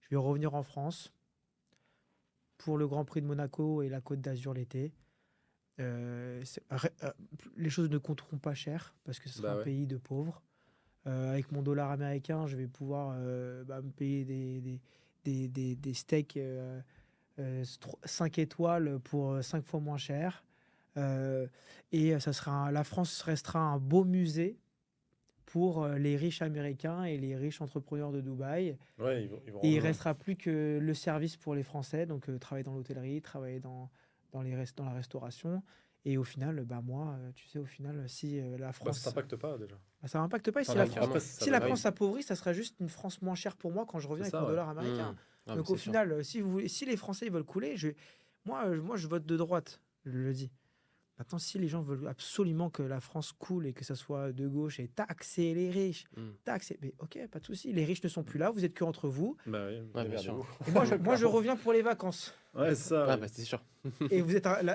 Je vais revenir en France pour le Grand Prix de Monaco et la Côte d'Azur l'été. Les choses ne coûteront pas cher parce que ce sera Bah un ouais. pays de pauvres. Avec mon dollar américain, je vais pouvoir me payer des steaks 5 étoiles pour 5 fois moins cher. Et la France restera un beau musée pour les riches américains et les riches entrepreneurs de Dubaï. Ouais, ils vont Et il rendre- restera plus que le service pour les Français, donc travailler dans l'hôtellerie, travailler dans la restauration. Et au final, bah moi, tu sais, au final, si la Bah, France, ça t'impacte pas déjà. bah, ça m'impacte pas. Et Enfin, si la ouais, France, carrément. ça si va la être- France s'appauvrit, ça sera juste une France moins chère pour moi quand je reviens C'est avec ça, mon ouais. dollar américain. Mm. Ah, mais Donc au c'est sûr. final, si les Français ils veulent couler, moi, je vote de droite, je le dis. Maintenant, si les gens veulent absolument que la France coule et que ça soit de gauche et taxer les riches, Mm. mais ok, pas de souci. Les riches ne sont plus là, vous êtes que entre vous. Bah oui, Ouais, bien sûr. démerdez-vous. Et moi, je reviens pour les vacances. Ouais, c'est ça. Ah, ouais. bah, c'est sûr. Et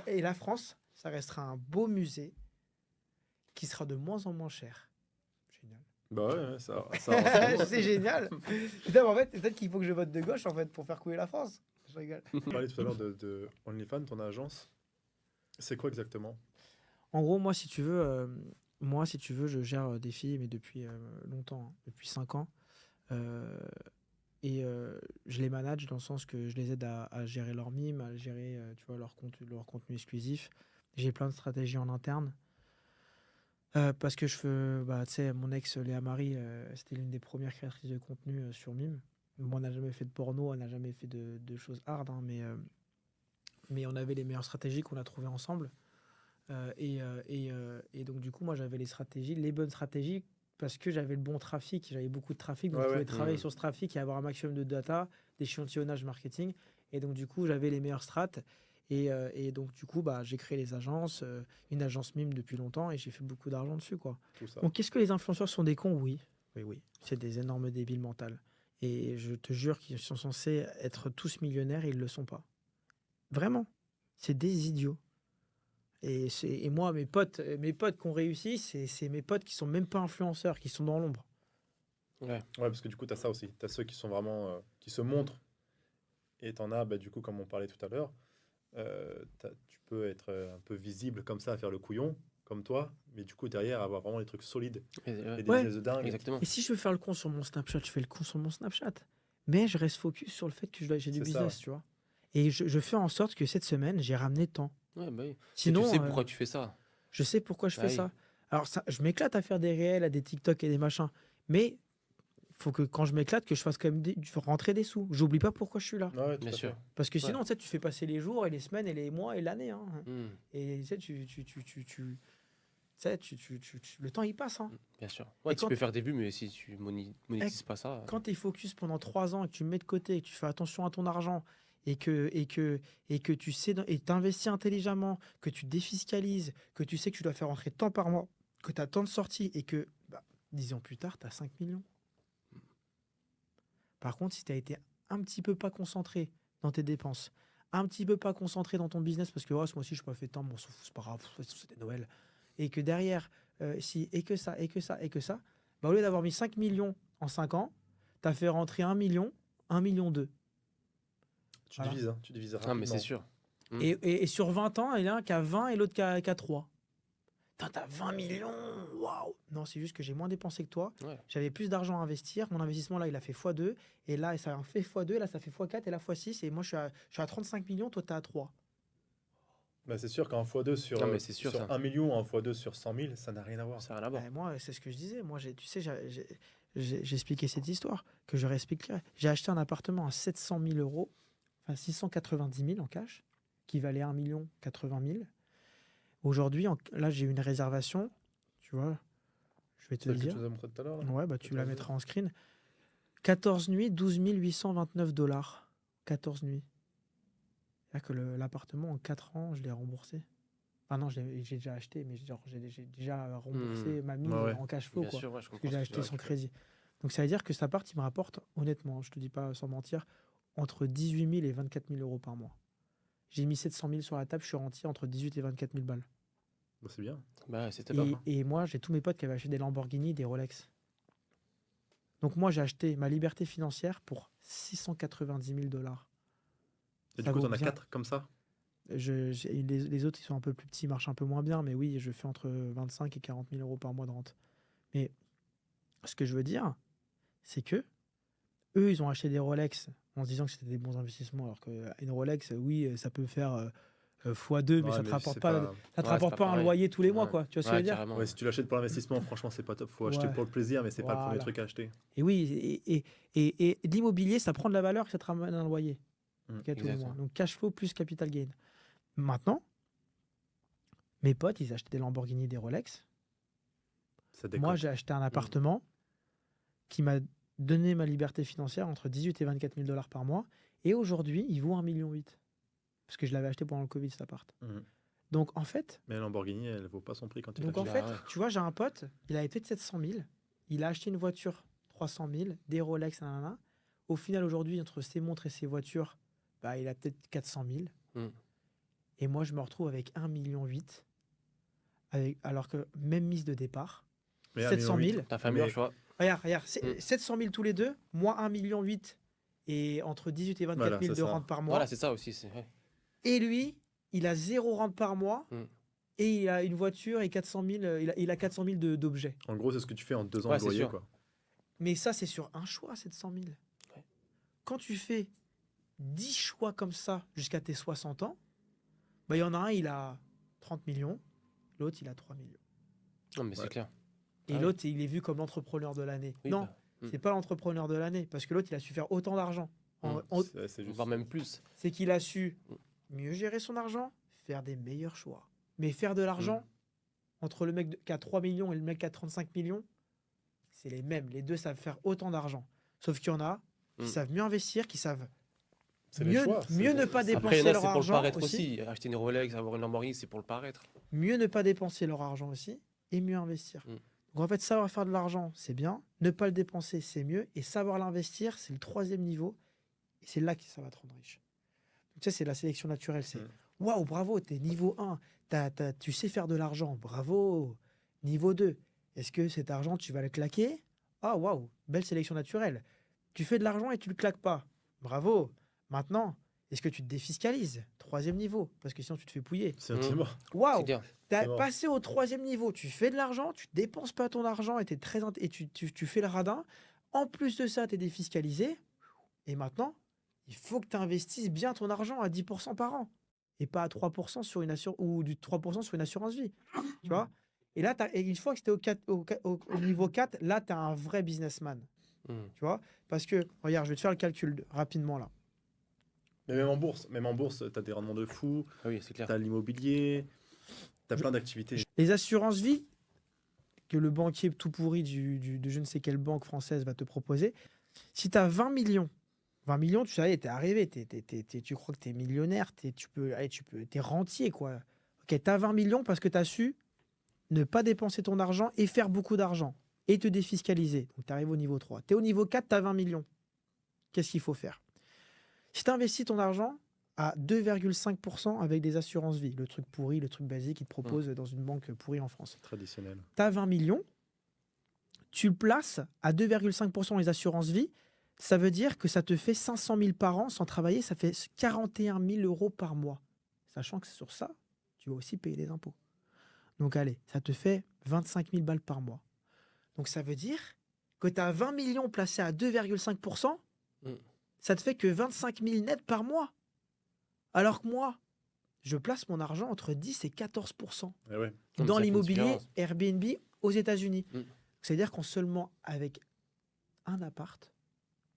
et la France, ça restera un beau musée qui sera de moins en moins cher. Génial. Bah ouais, ça arrange tout le monde. C'est génial. Putain, mais en fait, peut-être qu'il faut que je vote de gauche en fait pour faire couler la France. Je rigole. On parlait tout à l'heure de OnlyFans, ton agence. C'est quoi exactement? En gros, moi, si tu veux, je gère des filles, mais depuis longtemps, hein, depuis 5 ans. Euh, je les manage dans le sens que je les aide à gérer leur mime, à gérer tu vois, leur contenu exclusif. J'ai plein de stratégies en interne. Parce que tu sais, mon ex Léa Marie, c'était l'une des premières créatrices de contenu sur Mime. Moi, on n'a jamais fait de porno, on n'a jamais fait de choses hard, hein, mais on avait les meilleures stratégies qu'on a trouvées ensemble. Et donc, du coup, moi, j'avais les bonnes stratégies, parce que j'avais le bon trafic, j'avais beaucoup de trafic, donc Ouais, je pouvais ouais. travailler Mm. sur ce trafic et avoir un maximum de data, d'échantillonnage marketing. Et donc, du coup, j'avais les meilleures strates. Et donc, du coup, j'ai créé les agences, une agence Mime depuis longtemps, et j'ai fait beaucoup d'argent dessus, quoi. Tout ça. Donc, qu'est-ce que les influenceurs sont des cons? Oui, oui, oui. C'est des énormes débiles mentales. Et je te jure qu'ils sont censés être tous millionnaires et ils ne le sont pas. Vraiment. C'est des idiots. Et moi, mes potes qui ont réussi, c'est mes potes qui sont même pas influenceurs, qui sont dans l'ombre. Ouais. Ouais, parce que du coup, tu as ça aussi. Tu as ceux qui sont vraiment. Qui se montrent. Et tu en as, du coup, comme on parlait tout à l'heure, tu peux être un peu visible comme ça, à faire le couillon, comme toi, mais du coup, derrière, avoir vraiment des trucs solides Ouais, et des Ouais. business de dingue. exactement. Et si je veux faire le con sur mon Snapchat, je fais le con sur mon Snapchat. Mais je reste focus sur le fait que j'ai du C'est ça, business, tu vois. Et je fais en sorte que cette semaine, j'ai ramené tant. Ouais, bah oui. Sinon, Et tu sais pourquoi tu fais ça. je sais pourquoi je fais Ah oui. ça. Alors, je m'éclate à faire des réels, à des TikTok et des machins. Mais il faut que quand je m'éclate, que je fasse quand même rentrer des sous. J'oublie pas pourquoi je suis là. Ouais, tout Bien à sûr. fait. Parce que sinon, Ouais. tu sais, tu fais passer les jours et les semaines et les mois et l'année. Hein. Mm. Et tu sais, le temps, il passe. Hein. Bien sûr. Ouais, Et tu quand- peux faire des vues, mais si tu monétises pas ça. Quand tu es focus pendant 3 ans et que tu mets de côté, que tu fais attention à ton argent et que tu sais et t'investis intelligemment, que tu défiscalises, que tu sais que tu dois faire rentrer tant par mois, que tu as tant de sorties et que 10 ans plus tard, tu as 5 millions. Par contre, si tu as été un petit peu pas concentré dans tes dépenses, un petit peu pas concentré dans ton business, parce que oh, ce mois-ci, je n'ai pas fait tant, bon, on s'en fout, c'est pas grave, de toute façon, c'était Noël. Et que derrière, et que ça, au lieu d'avoir mis 5 millions en 5 ans, tu as fait rentrer 1 million, 1,2 million. Tu Voilà. divises, hein, tu divises Ah, rapidement. mais c'est sûr. Mm. Et sur 20 ans, il y en a un qui a 20 et l'autre qui a 3. Putain, t'as 20 millions. Waouh, waouh. Non, c'est juste que j'ai moins dépensé que toi. Ouais. J'avais plus d'argent à investir. Mon investissement, là, il a fait x2. Et là, ça a fait x2. Là, ça fait x4 et là, x6. Et moi, je suis à 35 millions. Toi, tu es à 3. Bah, c'est sûr qu'un x2 sur, Non, mais c'est sûr, sur ça. 1 million ou un x2 sur 100 000, ça n'a rien à voir. Ça n'a rien à voir. Moi, c'est ce que je disais. Moi, tu sais, j'ai expliqué cette histoire que je réexpliquerai. J'ai acheté un appartement à 700 000 euros, enfin 690 000 en cash, qui valait 1 80 000. Aujourd'hui, là, j'ai une réservation. Tu vois, je vais te Celle le que tu dire. nous as montré tout à l'heure, là. Ouais, bah, tu la 14 000. mettras en screen. 14 nuits, 12 829 dollars. 14 nuits. C'est-à-dire que l'appartement, en 4 ans, je l'ai remboursé. Enfin non, j'ai déjà acheté, mais genre, j'ai déjà remboursé ma mise Ouais, ouais. en cash flow, Bien quoi. sûr, ouais, je Parce que comprends j'ai ce que acheté tu veux sans dire. crédit. Donc ça veut dire que cet appart, il me rapporte, honnêtement, je te dis pas sans mentir, entre 18 000 et 24 000 euros par mois. J'ai mis 700 000 sur la table, je suis rentier entre 18 et 24 000 balles. Bah, c'est bien. Bah, c'était top. hein. Et moi, j'ai tous mes potes qui avaient acheté des Lamborghini, des Rolex. Donc moi, j'ai acheté ma liberté financière pour 690 000 dollars. Et Ça du coup, vaut t'en as bien. 4 comme ça. Les autres, ils sont un peu plus petits, ils marchent un peu moins bien, mais oui, je fais entre 25 et 40 000 euros par mois de rente. Mais ce que je veux dire, c'est que eux, ils ont acheté des Rolex en se disant que c'était des bons investissements, alors qu'une Rolex, oui, ça peut faire x2, mais Ouais, ça te mais rapporte c'est pas, pas... ça te Ouais, rapporte c'est pas pas un pareil. loyer tous les mois, Ouais. quoi. Tu vois ce que je Ouais, veux dire? carrément. Ouais, si tu l'achètes pour l'investissement, franchement, c'est pas top. Faut acheter Ouais. pour le plaisir, mais c'est pas le premier Voilà. truc à acheter. Et oui, et l'immobilier, ça prend de la valeur, ça te ramène un loyer. Mm. Ok, tous les mois. Exactement. Donc cash flow plus capital gain. Maintenant, mes potes, ils achetaient des Lamborghini, des Rolex. Ça Moi, décote. j'ai acheté un appartement qui m'a donné ma liberté financière entre 18 et 24 000 dollars par mois. Et aujourd'hui, il vaut 1,8 million. Parce que je l'avais acheté pendant le Covid, cet appart. Mhm. Donc, en fait, Mais la Lamborghini, elle vaut pas son prix quand il donc, en achète. fait ouais. tu vois, j'ai un pote, il a été de 700 000. Il a acheté une voiture 300 000, des Rolex, nanana. Au final, aujourd'hui, entre ses montres et ses voitures, bah, il a peut-être 400 000. Mm. Et moi, je me retrouve avec 1,8 million. Alors que même mise de départ, Mais 700 000. T'as fait un meilleur Mais- choix. Regarde, Mm. 700 000 tous les deux, moi 1,8 million et entre 18 et 24 Voilà, 000 c'est de ça. rente par mois. Voilà, c'est ça aussi. Ouais. Et lui, il a 0 rente par mois Mm. et il a une voiture et 400 000, il a 400 000 d'objets. En gros, c'est ce que tu fais en 2 ans Ouais, de c'est loyer, sûr. quoi. Mais ça, c'est sur un choix, 700 000. Ouais. Quand tu fais 10 choix comme ça jusqu'à tes 60 ans, bah, il y en a un, il a 30 millions, l'autre, il a 3 millions. Non, mais Ouais. c'est clair. Et Ah oui. l'autre, il est vu comme l'entrepreneur de l'année. Oui, Non, bah, c'est pas l'entrepreneur de l'année, parce que l'autre, il a su faire autant d'argent. C'est juste. voire même plus. C'est qu'il a su mieux gérer son argent, faire des meilleurs choix. Mais faire de l'argent, entre le mec qui a 3 millions et le mec qui a 35 millions, c'est les mêmes. Les deux savent faire autant d'argent. Sauf qu'il y en a qui Mm. savent mieux investir, qui savent C'est les mieux, choix. mieux ne pas Après, il y dépenser en a, leur c'est pour le argent paraître aussi. aussi. Acheter une Rolex, avoir une Lamborghini, c'est pour le paraître. Mieux ne pas dépenser leur argent aussi et mieux investir. Mm. Donc en fait, savoir faire de l'argent, c'est bien. Ne pas le dépenser, c'est mieux. Et savoir l'investir, c'est le 3e niveau. Et c'est là que ça va te rendre riche. Donc, ça, c'est la sélection naturelle. C'est Mm. waouh, bravo, t'es niveau 1. Tu sais faire de l'argent. Bravo. Niveau 2. Est-ce que cet argent, tu vas le claquer? Ah, waouh, belle sélection naturelle. Tu fais de l'argent et tu le claques pas. Bravo. Maintenant, est-ce que tu te défiscalises? 3e niveau. Parce que sinon, tu te fais pouiller. C'est un petit mot. Waouh. C'est clair. T'as C'est bon. passé au 3e niveau, tu fais de l'argent, tu dépenses pas ton argent et, tu fais le radin. En plus de ça, tu es défiscalisé. Et maintenant, il faut que tu investisses bien ton argent à 10% par an. Et pas à 3% sur une ou du 3% sur une assurance vie. Tu vois? Et là, et une fois que tu es au niveau 4, là, tu es un vrai businessman. Mm. Tu vois? Parce que, regarde, je vais te faire le calcul rapidement là. Mais même en bourse, t'as des rendements de fou, Ah oui, c'est clair. t'as l'immobilier, t'as plein d'activités. Les assurances vie que le banquier tout pourri de je ne sais quelle banque française va te proposer, si tu as 20 millions, tu sais, tu es arrivé, tu crois que tu es millionnaire, tu es rentier, quoi. Ok, tu as 20 millions parce que tu as su ne pas dépenser ton argent et faire beaucoup d'argent et te défiscaliser. Donc tu arrives au niveau 3. Tu es au niveau 4, tu as 20 millions. Qu'est-ce qu'il faut faire? Si tu investis ton argent à 2,5% avec des assurances vie, le truc pourri, le truc basique qu'ils te proposent dans une banque pourrie en France. Traditionnel. Tu as 20 millions, tu le places à 2,5% les assurances vie, ça veut dire que ça te fait 500 000 par an sans travailler, ça fait 41 000 euros par mois. Sachant que sur ça, tu vas aussi payer des impôts. Donc allez, ça te fait 25 000 balles par mois. Donc ça veut dire que tu as 20 millions placés à 2,5%, Mm. ça te fait que 25 000 net par mois. Alors que moi, je place mon argent entre 10 et 14% Eh ouais. Non, mais dans ça fait une l'immobilier différence. Airbnb aux États-Unis. Mm. C'est-à-dire qu'en seulement avec un appart,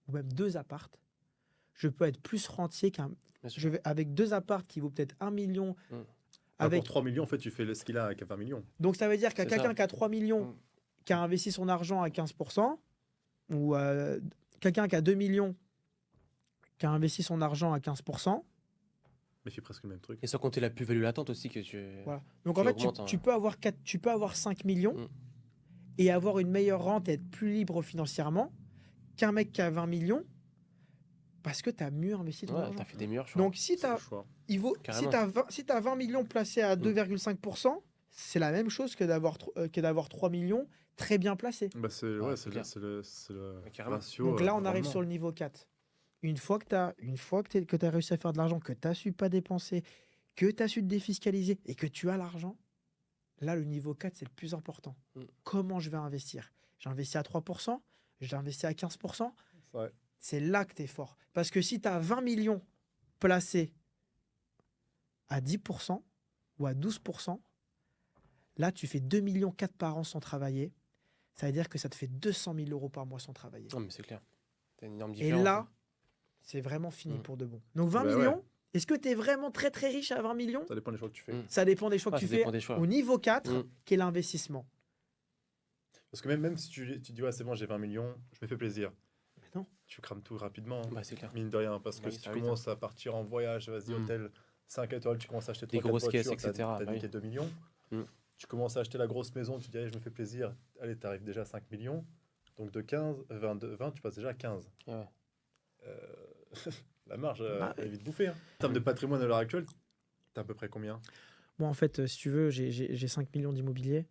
ou même 2 apparts, je peux être plus rentier qu'un. Bien sûr. Je vais avec 2 apparts qui vaut peut-être 1 million. Mm. Avec... Pour 3 millions, en fait, tu fais ce qu'il a avec 20 millions. Donc ça veut dire qu'à C'est quelqu'un ça. qui a 3 millions, Mm. qui a investi son argent à 15%, ou quelqu'un qui a 2 millions, qui a investi son argent à 15%. Mais c'est presque le même truc. Et sans compter la plus-value latente aussi que tu. Voilà. Donc Qui en fait, augmente, hein. tu peux avoir tu peux avoir 5 millions Mm. et avoir une meilleure rente et être plus libre financièrement qu'un mec qui a 20 millions parce que tu as mieux investi ton Ouais, argent. t'as fait des meilleurs choix. Donc si tu C'est le as, choix. Carrément. si t'as 20 millions placés à 2,5%, c'est la même chose que d'avoir 3 millions très bien placés. Bah, c'est Ouais, ouais, c'est c'est clair. le Carrément. ratio. Donc là, on arrive rendement. sur le niveau 4. Une fois que tu as réussi à faire de l'argent, que tu as su pas dépenser, que tu as su te défiscaliser et que tu as l'argent, là, le niveau 4, c'est le plus important. Mm. Comment je vais investir? J'ai investi à 3%, j'ai investi à 15%. Ouais. C'est là que tu es fort. Parce que si tu as 20 millions placés à 10% ou à 12%, là, tu fais 2,4 millions par an sans travailler. Ça veut dire que ça te fait 200 000 euros par mois sans travailler. Non, mais c'est clair. T'as une énorme Et différence. là, c'est vraiment fini Mm. pour de bon. Donc 20 Bah ouais. millions, est-ce que tu es vraiment très très riche à 20 millions? Ça dépend des choix que tu fais. Mm. Ça dépend des choix Ouais, que tu ça fais dépend des choix. au niveau 4, Mm. qui est l'investissement. Parce que même si tu dis, ouais, c'est bon, j'ai 20 millions, je me fais plaisir. Mais non. Tu crames tout rapidement, hein, Bah, c'est clair. mine de rien. Parce que Bah, si ça tu va vite, commences à partir en voyage, vas-y, Mm. hôtel 5 étoiles, tu commences à acheter Des 3 grosses caisses, voitures, etc. T'as Bah niqué oui. 2 millions. Mm. Tu commences à acheter la grosse maison, tu dis, allez, je me fais plaisir. Allez, tu arrives déjà à 5 millions. Donc de 20, tu passes déjà à 15. Ouais, ouais. Euh, la marge Bah elle ouais. est vite bouffée. Hein. En termes de patrimoine à l'heure actuelle, t'as à peu près combien? Moi, en fait, si tu veux, j'ai 5 millions d'immobilier.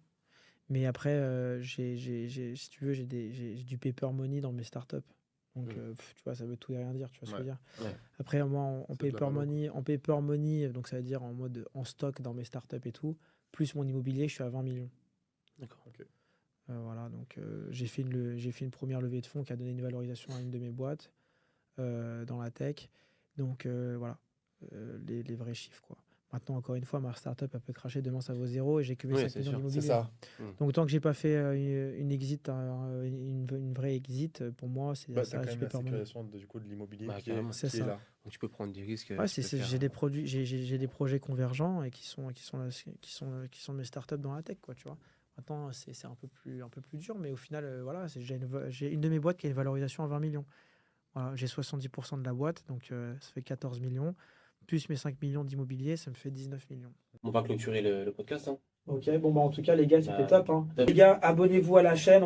Mais après, si tu veux, j'ai du paper money dans mes startups. Donc, Mm. tu vois, ça veut tout et rien dire. Tu vois ce que je veux dire? Ouais. Après, moi, en C'est de la paper valo, quoi. money, donc ça veut dire en stock dans mes startups et tout, plus mon immobilier, je suis à 20 millions. D'accord. Voilà, donc j'ai fait une première levée de fonds qui a donné une valorisation à une de mes boîtes dans la tech. Donc voilà, les vrais chiffres, quoi. Maintenant, encore une fois, ma startup, elle peut cracher, demain ça vaut 0 et j'ai que mes Oui, 5 c'est millions sûr, d'immobilier. C'est ça. Donc tant que j'ai pas fait une exit, une vraie exit, pour moi, c'est Bah, ça t'as quand reste même la paper money. sécurisation de l'immobilier Bah, qui carrément. est, C'est qui est ça. là. Donc tu peux prendre des risques. Ouais, tu peux faire, j'ai des produits, j'ai des projets convergents et qui sont mes startups dans la tech, quoi, tu vois. Maintenant, c'est un peu plus dur, mais au final, voilà, j'ai une de mes boîtes qui a une valorisation à 20 millions. Voilà, j'ai 70% de la boîte, donc ça fait 14 millions. Plus mes 5 millions d'immobilier, ça me fait 19 millions. On va clôturer le podcast. Hein. Ok, bon, bah en tout cas, les gars, c'était top. top. Les gars, abonnez-vous à la chaîne.